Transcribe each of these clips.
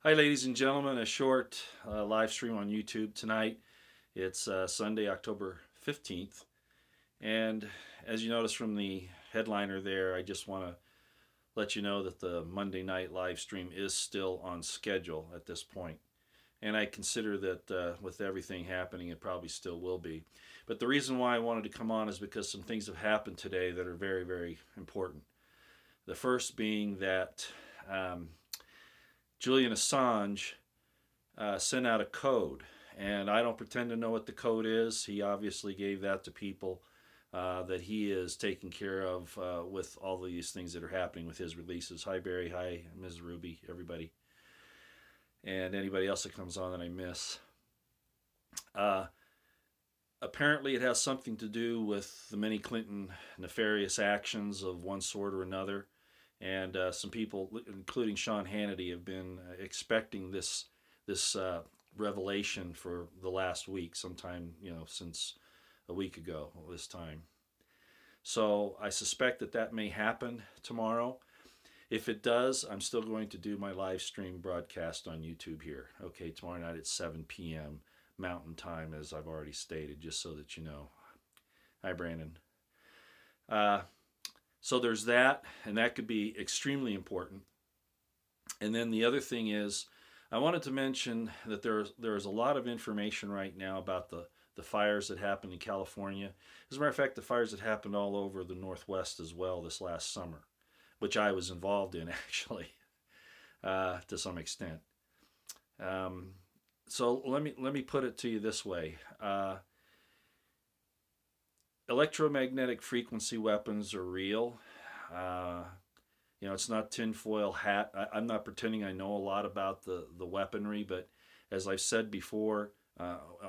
Hi, ladies and gentlemen. A short live stream on YouTube tonight. It's Sunday, October 15th. And as you notice from the headliner there, I just want to let you know that the Monday night live stream is still on schedule at this point. And I consider that with everything happening, it probably still will be. But the reason why I wanted to come on is because some things have happened today that are very, very important. The first being that Julian Assange sent out a code, and I don't pretend to know what the code is. He obviously gave that to people that he is taking care of with all these things that are happening with his releases. Hi, Barry. Hi, Ms. Ruby, everybody. And anybody else that comes on that I miss. Apparently, it has something to do with the many Clinton nefarious actions of one sort or another. And some people, including Sean Hannity, have been expecting this revelation for the last week, sometime since a week ago this time. So I suspect that may happen tomorrow. If it does, I'm still going to do my live stream broadcast on YouTube here. Okay, tomorrow night at 7 p.m. Mountain Time, as I've already stated, just so that you know. Hi, Brandon. So there's that, and that could be extremely important. And then the other thing is, I wanted to mention that there's a lot of information right now about the fires that happened in California. As a matter of fact, the fires that happened all over the Northwest as well this last summer, which I was involved in actually, to some extent. So let me put it to you this way. Electromagnetic frequency weapons are real. It's not tinfoil hat. I'm not pretending I know a lot about the weaponry, but as I've said before,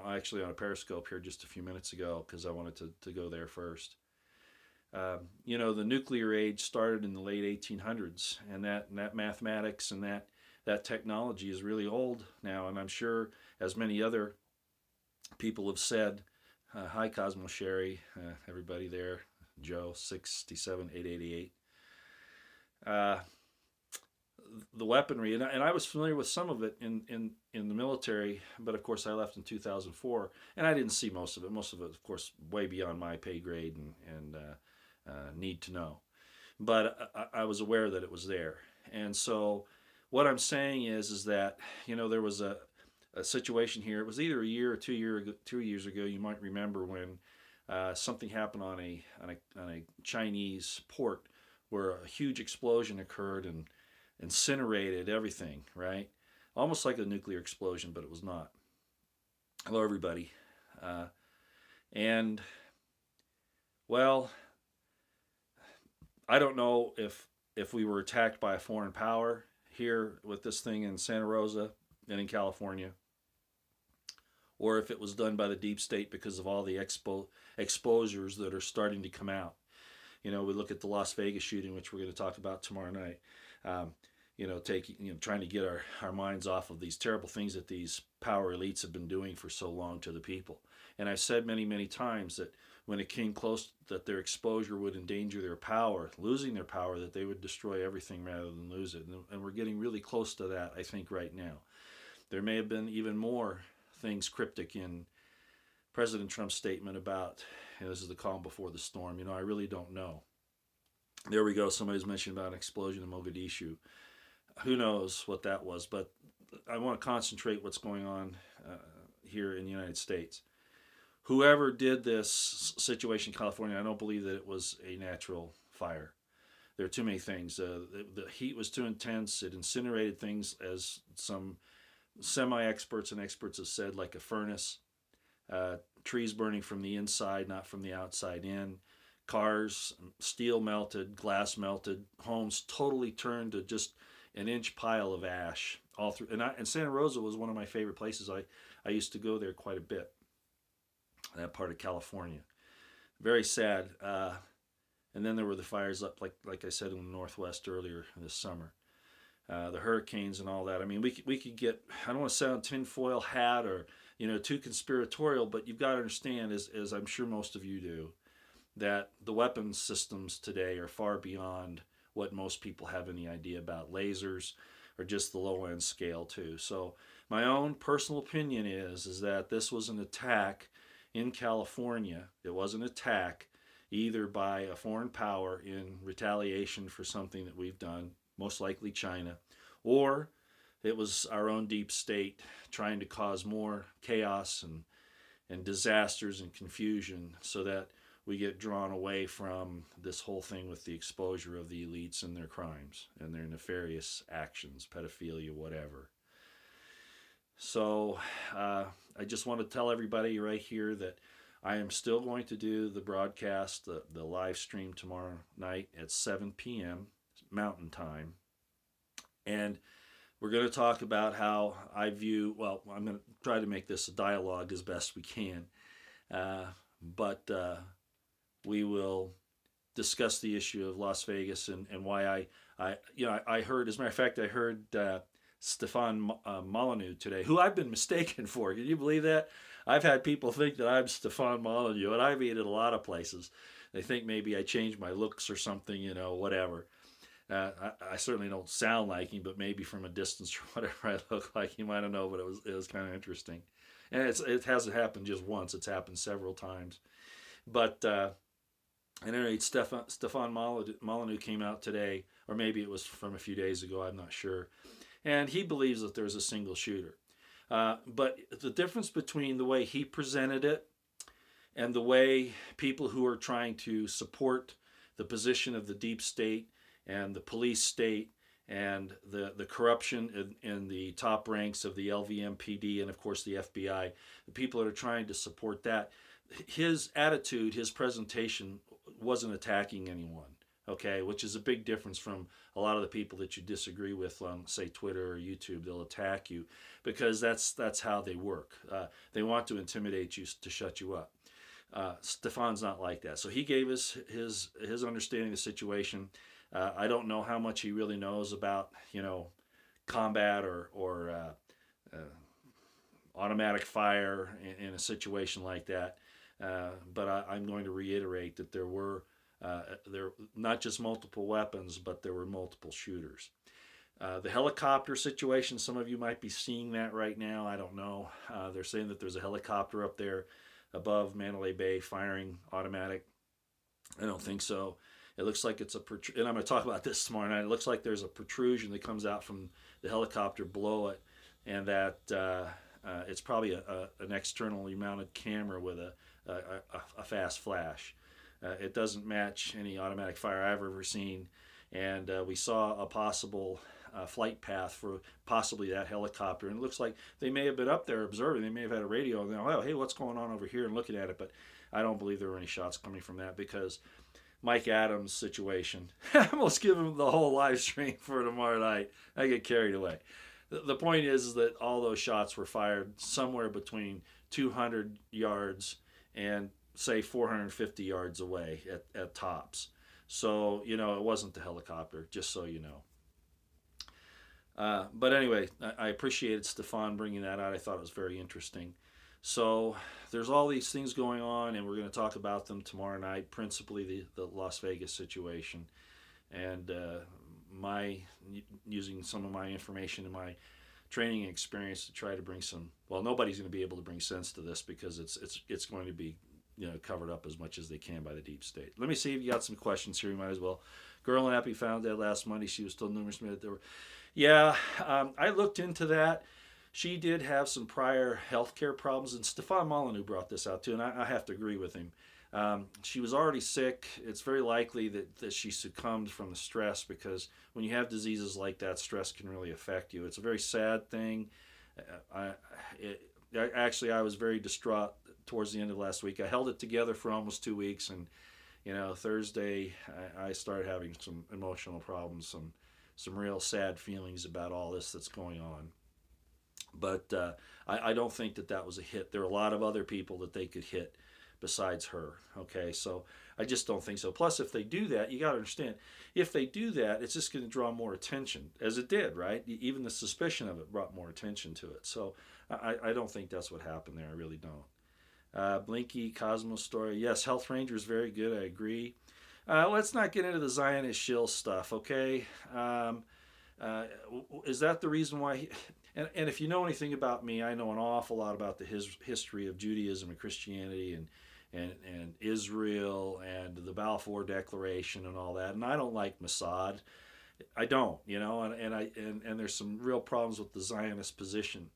actually on a Periscope here just a few minutes ago, because I wanted to go there first. The nuclear age started in the late 1800s, and that mathematics and that technology is really old now, and I'm sure, as many other people have said, hi Cosmo Sherry, everybody there, Joe 67888. The weaponry, and I was familiar with some of it in the military, but of course I left in 2004, and I didn't see most of it. Most of it, of course, way beyond my pay grade and need to know. But I was aware that it was there, and so what I'm saying is that there was a situation here. It was either a year or 2 years ago. You might remember when something happened on a Chinese port where a huge explosion occurred and incinerated everything. Right, almost like a nuclear explosion, but it was not. Hello, everybody, and well, I don't know if we were attacked by a foreign power here with this thing in Santa Rosa and in California, or if it was done by the deep state because of all the exposures that are starting to come out. We look at the Las Vegas shooting, which we're going to talk about tomorrow night. Trying to get our minds off of these terrible things that these power elites have been doing for so long to the people. And I've said many, many times that when it came close that their exposure would endanger their power, losing their power, that they would destroy everything rather than lose it. And we're getting really close to that, I think, right now. There may have been even more things cryptic in President Trump's statement about, this is the calm before the storm. I really don't know. There we go. Somebody's mentioned about an explosion in Mogadishu. Who knows what that was, but I want to concentrate what's going on here in the United States. Whoever did this situation in California, I don't believe that it was a natural fire. There are too many things. The heat was too intense. It incinerated things, as some semi-experts and experts have said, like a furnace. Trees burning from the inside, not from the outside in. Cars, steel melted, glass melted. Homes totally turned to just an inch pile of ash all through. And Santa Rosa was one of my favorite places. I used to go there quite a bit. That part of California. Very sad. And then there were the fires up, like I said, in the Northwest earlier this summer. The hurricanes and all that. I mean, we could get, I don't want to sound tinfoil hat or, too conspiratorial, but you've got to understand, as I'm sure most of you do, that the weapons systems today are far beyond what most people have any idea about. Lasers, are just the low end scale too. So my own personal opinion is that this was an attack in California. It was an attack either by a foreign power in retaliation for something that we've done, most likely China, or it was our own deep state trying to cause more chaos and disasters and confusion so that we get drawn away from this whole thing with the exposure of the elites and their crimes and their nefarious actions, pedophilia, whatever. So I just want to tell everybody right here that I am still going to do the broadcast, the live stream tomorrow night at 7 p.m. Mountain Time. And we're going to talk about how I view, well, I'm going to try to make this a dialogue as best we can. But we will discuss the issue of Las Vegas and why I heard, as a matter of fact, I heard Stefan Molyneux today, who I've been mistaken for. Can you believe that? I've had people think that I'm Stefan Molyneux, and I've been at a lot of places. They think maybe I changed my looks or something, whatever. I certainly don't sound like him, but maybe from a distance or whatever I look like him. I don't know, but it was kind of interesting. And it hasn't happened just once. It's happened several times. But at any rate, Stefan Molyneux came out today, or maybe it was from a few days ago, I'm not sure. And he believes that there's a single shooter. But the difference between the way he presented it and the way people who are trying to support the position of the deep state and the police state and the corruption in the top ranks of the LVMPD and, of course, the FBI, the people that are trying to support that, his attitude, his presentation wasn't attacking anyone, okay, which is a big difference from a lot of the people that you disagree with on, say, Twitter or YouTube. They'll attack you because that's how they work. They want to intimidate you to shut you up. Stefan's not like that. So he gave us his understanding of the situation. I don't know how much he really knows about, combat or automatic fire in a situation like that. But I'm going to reiterate that there were not just multiple weapons, but there were multiple shooters. The helicopter situation, some of you might be seeing that right now. I don't know. They're saying that there's a helicopter up there above Mandalay Bay firing automatic. I don't think so. It looks like it's and I'm going to talk about this tomorrow night. It looks like there's a protrusion that comes out from the helicopter below it, and that it's probably an externally mounted camera with a fast flash. It doesn't match any automatic fire I've ever seen, and we saw a possible flight path for possibly that helicopter, and it looks like they may have been up there observing. They may have had a radio and they're, oh, hey, what's going on over here, and looking at it, but I don't believe there were any shots coming from that because Mike Adams' situation, I almost give him the whole live stream for tomorrow night. I get carried away. The point is that all those shots were fired somewhere between 200 yards and say 450 yards away at tops. So, it wasn't the helicopter, just so you know. But anyway, I appreciated Stefan bringing that out. I thought it was very interesting. So there's all these things going on, and we're going to talk about them tomorrow night, principally the Las Vegas situation, and using some of my information and my training experience to try to bring some, well, nobody's going to be able to bring sense to this because it's going to be covered up as much as they can by the deep state. Let me see if you got some questions here. You might as well. Girl in Happy found dead last Monday. She was still numerous minutes. Yeah, I looked into that. She did have some prior health care problems, and Stefan Molyneux brought this out too, and I have to agree with him. She was already sick. It's very likely that she succumbed from the stress because when you have diseases like that, stress can really affect you. It's a very sad thing. I was very distraught towards the end of last week. I held it together for almost 2 weeks, and Thursday I started having some emotional problems, some real sad feelings about all this that's going on. But I don't think that was a hit. There are a lot of other people that they could hit besides her. Okay, so I just don't think so. Plus, if they do that, you got to understand, if they do that, it's just going to draw more attention, as it did, right? Even the suspicion of it brought more attention to it. So I don't think that's what happened there. I really don't. Blinky Cosmos story. Yes, Health Ranger is very good. I agree. Let's not get into the Zionist shill stuff, okay? Is that the reason why and if you know anything about me, I know an awful lot about the history of Judaism and Christianity and Israel and the Balfour Declaration and all that. And I don't like Mossad. I don't, you know, and there's some real problems with the Zionist position.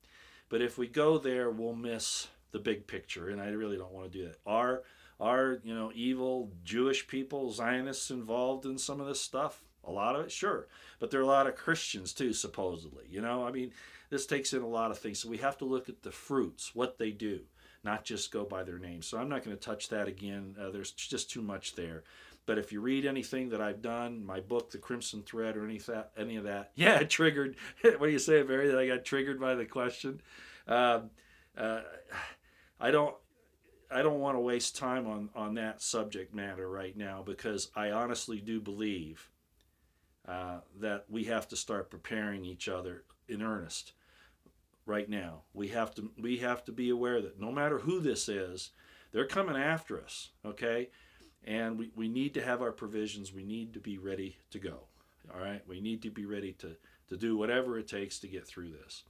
But if we go there, we'll miss the big picture, and I really don't want to do that. Are you know, evil Jewish people, Zionists, involved in some of this stuff? A lot of it, sure, but there are a lot of Christians too, supposedly. You know, I mean, this takes in a lot of things, so we have to look at the fruits, what they do, not just go by their names. So I'm not going to touch that again. There's just too much there. But if you read anything that I've done, my book, The Crimson Thread, or any of that, yeah, it triggered. What do you say, Barry? That I got triggered by the question. Uh, I don't want to waste time on that subject matter right now, because I honestly do believe that we have to start preparing each other in earnest right now. We have to be aware that no matter who this is, they're coming after us. Okay. And we need to have our provisions. We need to be ready to go. All right. We need to be ready to do whatever it takes to get through this.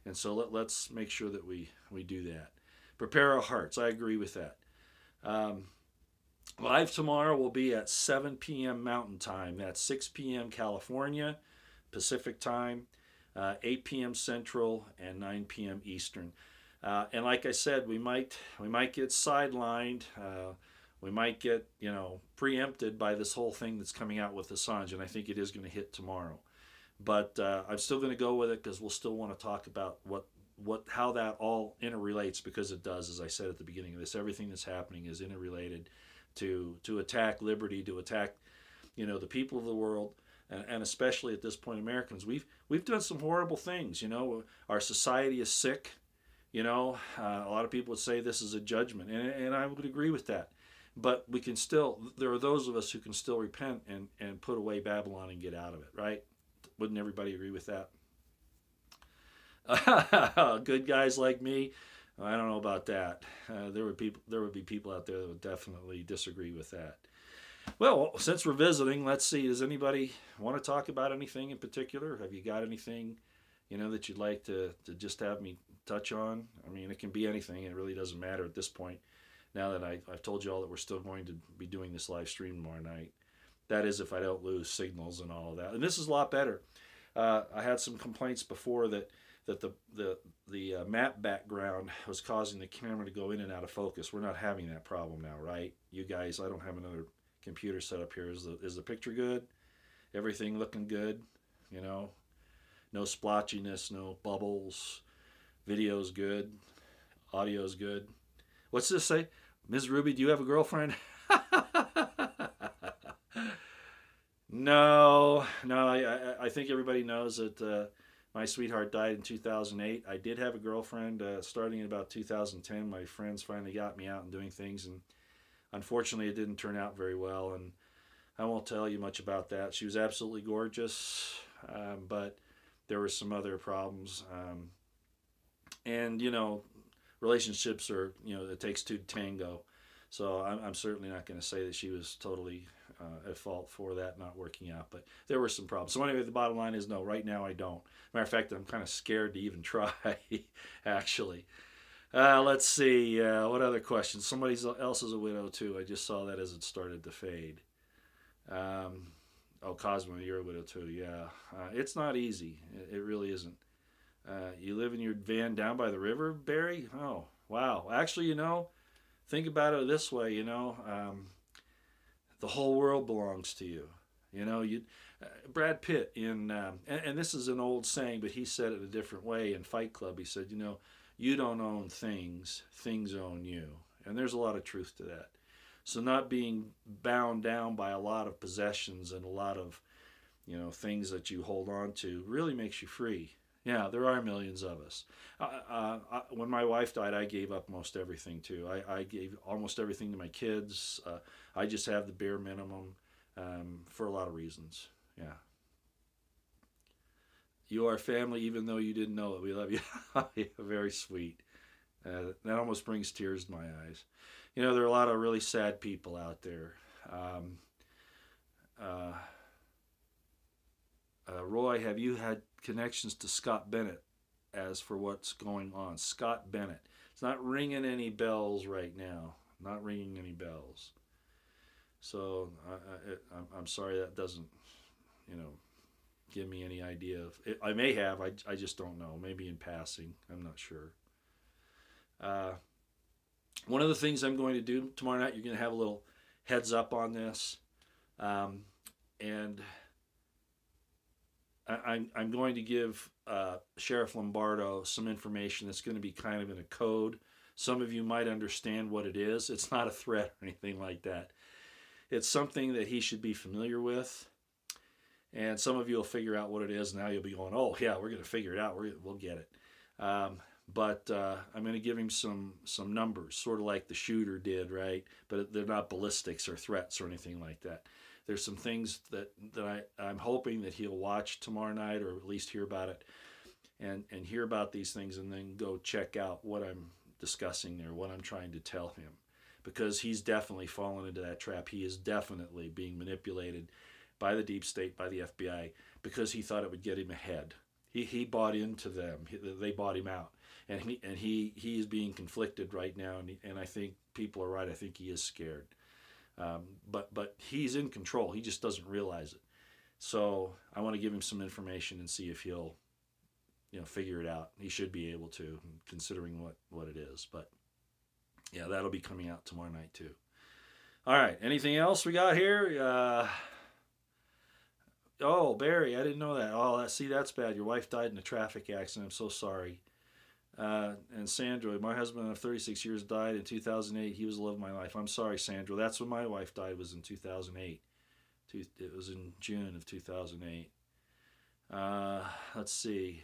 And so let's make sure that we do that. Prepare our hearts. I agree with that. Live tomorrow will be at 7 p.m. Mountain Time. That's 6 p.m. California, Pacific Time, 8 p.m. Central, and 9 p.m. Eastern. And like I said, we might get sidelined. We might get, you know, preempted by this whole thing that's coming out with Assange, and I think it is going to hit tomorrow. But I'm still going to go with it, because we'll still want to talk about how that all interrelates, because it does, as I said at the beginning of this. Everything that's happening is interrelated to attack liberty, to attack, you know, the people of the world, and especially at this point, Americans. We've done some horrible things. You know, our society is sick. You know, a lot of people would say this is a judgment, and I would agree with that. But we can still, there are those of us who can still repent and put away Babylon and get out of it, right? Wouldn't everybody agree with that? Good guys like me, I don't know about that. There would be people out there that would definitely disagree with that. Well, since we're visiting, let's see. Does anybody want to talk about anything in particular? Have you got anything, you know, that you'd like to just have me touch on? I mean, it can be anything. It really doesn't matter at this point. Now that I've told you all that we're still going to be doing this live stream tomorrow night. That is, if I don't lose signals and all of that. And this is a lot better. I had some complaints before that the map background was causing the camera to go in and out of focus. We're not having that problem now, right? You guys, I don't have another computer set up here. Is the picture good? Everything looking good? You know, no splotchiness, no bubbles. Video's good. Audio's good. What's this say? Ms. Ruby, do you have a girlfriend? No. I think everybody knows that my sweetheart died in 2008. I did have a girlfriend starting in about 2010. My friends finally got me out and doing things, and unfortunately it didn't turn out very well, and I won't tell you much about that. She was absolutely gorgeous, but there were some other problems. And, you know, relationships are, you know, it takes two to tango. So I'm certainly not going to say that she was totally at fault for that not working out, but there were some problems. So anyway, the bottom line is no, right now I don't. Matter of fact, I'm kind of scared to even try, actually. Let's see, what other questions? Somebody else is a widow too. I just saw that as it started to fade. Oh, Cosmo, you're a widow too, yeah. It's not easy. It really isn't. You live in your van down by the river, Barry? Oh, wow. Actually, you know, think about it this way, you know, the whole world belongs to you. You know, Brad Pitt and this is an old saying, but he said it a different way in Fight Club. He said, you know, you don't own things, things own you. And there's a lot of truth to that. So not being bound down by a lot of possessions and a lot of, you know, things that you hold on to really makes you free. Yeah, there are millions of us. When my wife died, I gave up most everything too. I gave almost everything to my kids. I just have the bare minimum for a lot of reasons. Yeah. You are family even though you didn't know it. We love you. Very sweet. That almost brings tears to my eyes. You know, there are a lot of really sad people out there. Roy, have you had connections to Scott Bennett as for what's going on? Scott Bennett. It's not ringing any bells right now. Not ringing any bells. So I'm sorry that doesn't, give me any idea of it. I may have. I just don't know. Maybe in passing. I'm not sure. One of the things I'm going to do tomorrow night, you're going to have a little heads up on this. And I'm going to give Sheriff Lombardo some information that's going to be kind of in a code. Some of you might understand what it is. It's not a threat or anything like that. It's something that he should be familiar with. And some of you will figure out what it is. Now you'll be going, oh, yeah, we're going to figure it out. We'll get it. But I'm going to give him some numbers, sort of like the shooter did, right? But they're not ballistics or threats or anything like that. There's some things that I'm hoping that he'll watch tomorrow night, or at least hear about it, and hear about these things, and then go check out what I'm discussing there, what I'm trying to tell him. Because he's definitely fallen into that trap. He is definitely being manipulated by the deep state, by the FBI, because he thought it would get him ahead. He bought into them. They bought him out. And he is being conflicted right now, and I think people are right. I think he is scared. But he's in control. He just doesn't realize it. So I want to give him some information and see if he'll, figure it out. He should be able to, considering what it is. But yeah, that'll be coming out tomorrow night too. All right. Anything else we got here? Oh, Barry, I didn't know that. Oh, that's bad. Your wife died in a traffic accident. I'm so sorry. And Sandra, my husband of 36 years died in 2008. He was the love of my life. I'm sorry, Sandra. That's when my wife died, was in 2008. It was in June of 2008. Let's see.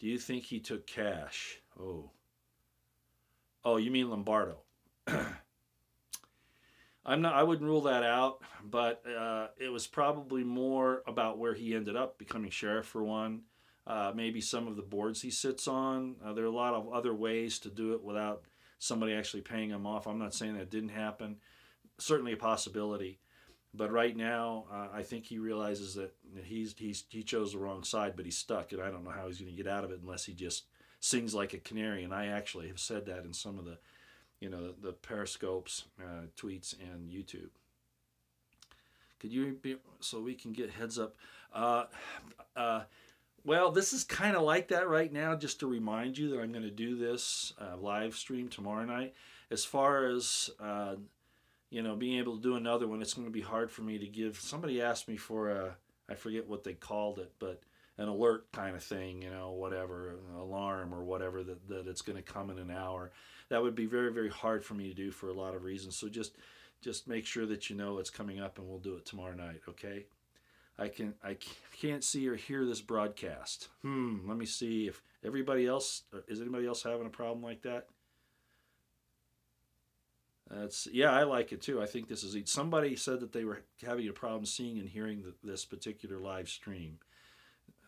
Do you think he took cash? Oh, you mean Lombardo? I wouldn't rule that out, but it was probably more about where he ended up becoming sheriff, for one. Maybe some of the boards he sits on. There are a lot of other ways to do it without somebody actually paying him off. I'm not saying that didn't happen. Certainly a possibility. But right now, I think he realizes that he chose the wrong side, but he's stuck, and I don't know how he's going to get out of it unless he just sings like a canary. And I actually have said that in some of the, the Periscopes, tweets, and YouTube. Could you be, so we can get heads up? Well, this is kind of like that right now, just to remind you that I'm going to do this live stream tomorrow night. As far as, being able to do another one, it's going to be hard for me to give. Somebody asked me for I forget what they called it, but an alert kind of thing, whatever, an alarm or whatever, that it's going to come in an hour. That would be very, very hard for me to do for a lot of reasons. So just make sure that it's coming up, and we'll do it tomorrow night, okay? I can't see or hear this broadcast. Let me see if anybody else having a problem like that? Yeah, I like it too. I think this is, somebody said that they were having a problem seeing and hearing this particular live stream.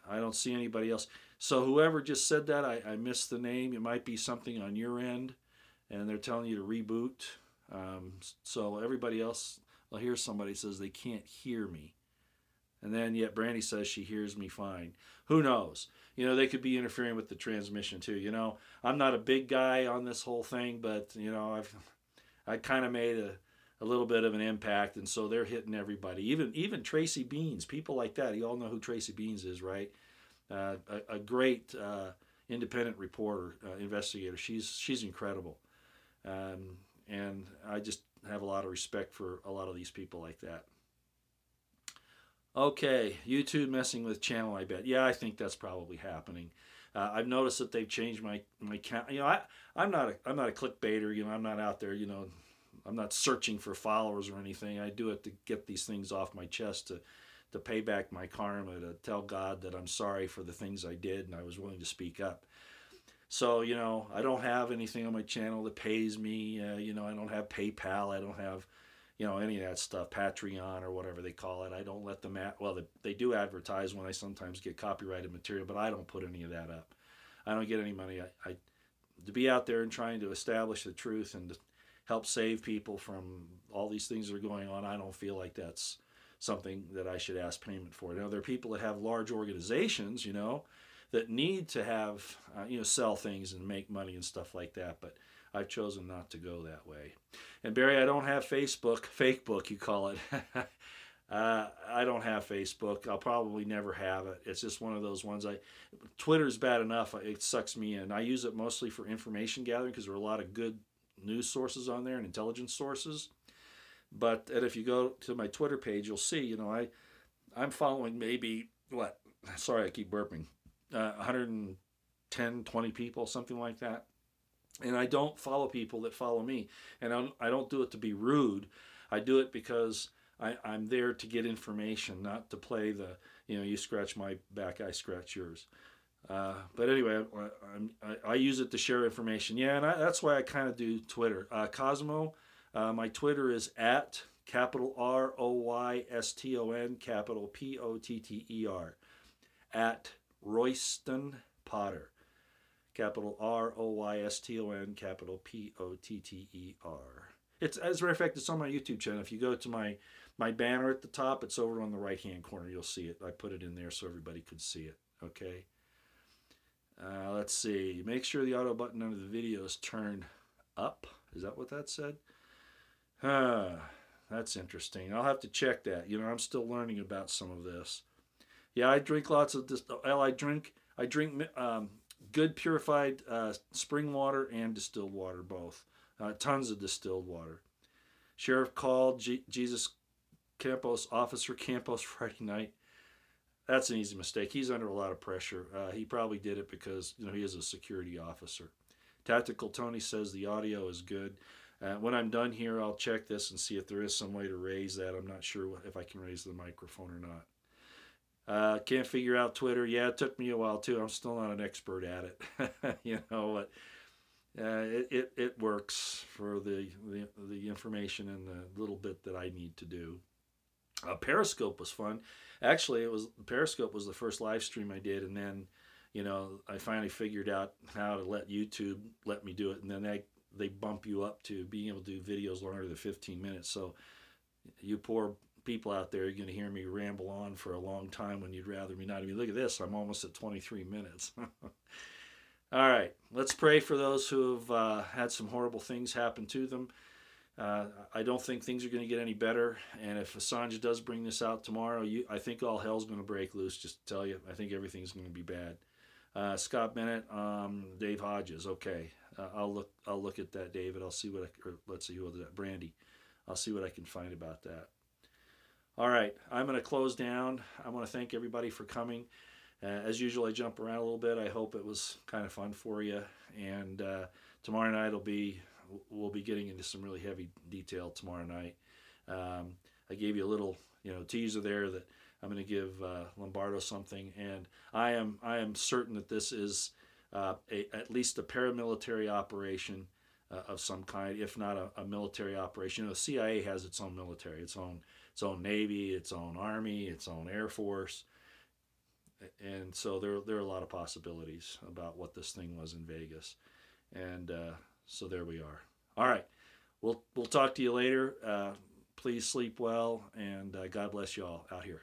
I don't see anybody else. So whoever just said that, I missed the name. It might be something on your end, and they're telling you to reboot. So everybody else, I'll hear somebody says they can't hear me. And then yet Brandy says she hears me fine. Who knows? They could be interfering with the transmission too. I'm not a big guy on this whole thing, but I kind of made a little bit of an impact, and so they're hitting everybody. Even Tracy Beans, people like that. You all know who Tracy Beans is, right? A great independent reporter, investigator. She's incredible, and I just have a lot of respect for a lot of these people like that. Okay, YouTube messing with channel, I bet. Yeah, I think that's probably happening. I've noticed that they've changed my count. I'm not a clickbaiter. I'm not out there. I'm not searching for followers or anything. I do it to get these things off my chest, to pay back my karma, to tell God that I'm sorry for the things I did and I was willing to speak up. So I don't have anything on my channel that pays me. I don't have PayPal. I don't have any of that stuff, Patreon or whatever they call it. I don't let them they do advertise when I sometimes get copyrighted material, but I don't put any of that up. I don't get any money. I to be out there and trying to establish the truth and to help save people from all these things that are going on, I don't feel like that's something that I should ask payment for. Now, there are people that have large organizations, you know, that need to have, you know, sell things and make money and stuff like that. But I've chosen not to go that way. And Barry, I don't have Facebook. Fakebook, you call it. I don't have Facebook. I'll probably never have it. It's just one of those ones. Twitter's bad enough. It sucks me in. I use it mostly for information gathering because there are a lot of good news sources on there and intelligence sources. But if you go to my Twitter page, you'll see, you know, I'm following maybe, what? Sorry, I keep burping. 110, 20 people, something like that. And I don't follow people that follow me. And I don't do it to be rude. I do it because I'm there to get information, not to play the, you know, you scratch my back, I scratch yours. But anyway, I use it to share information. Yeah, and that's why I kind of do Twitter. Cosmo, my Twitter is at capital ROYSTON, capital POTTER, at Royston Potter, capital ROYSTON, capital POTTER. It's, as a matter of fact, it's on my YouTube channel. If you go to my banner at the top, it's over on the right-hand corner. You'll see it. I put it in there so everybody could see it. Okay. Let's see. Make sure the auto button under the video is turned up. Is that what that said? That's interesting. I'll have to check that. You know, I'm still learning about some of this. Yeah, I drink lots of this. Well, I drink good purified spring water and distilled water, both. Tons of distilled water. Sheriff called Jesus Campos, Officer Campos, Friday night. That's an easy mistake. He's under a lot of pressure. He probably did it because, you know, he is a security officer. Tactical Tony says the audio is good. When I'm done here, I'll check this and see if there is some way to raise that. I'm not sure if I can raise the microphone or not. Can't figure out Twitter. Yeah, it took me a while too. I'm still not an expert at it. You know, but it works for the information and the little bit that I need to do. Periscope was fun. Actually, Periscope was the first live stream I did, and then, you know, I finally figured out how to let YouTube let me do it, and then they bump you up to being able to do videos longer than 15 minutes. So you poor people out there, you're going to hear me ramble on for a long time when you'd rather me not. I mean, look at this. I'm almost at 23 minutes. All right. Let's pray for those who have had some horrible things happen to them. I don't think things are going to get any better. And if Assange does bring this out tomorrow, I think all hell's going to break loose, just to tell you. I think everything's going to be bad. Scott Bennett, Dave Hodges. Okay. I'll look at that, David. I'll see let's see who was that. Brandy. I'll see what I can find about that. All right. I'm going to close down. I want to thank everybody for coming. As usual, I jump around a little bit. I hope it was kind of fun for you. And tomorrow night we'll be getting into some really heavy detail tomorrow night. I gave you a little, you know, teaser there that I'm going to give Lombardo something, and I am certain that this is at least a paramilitary operation of some kind, if not a military operation. You know, the CIA has its own military, its own Navy, its own Army, its own Air Force. And so there are a lot of possibilities about what this thing was in Vegas. And so there we are. All right. We'll talk to you later. Please sleep well, and God bless you all out here.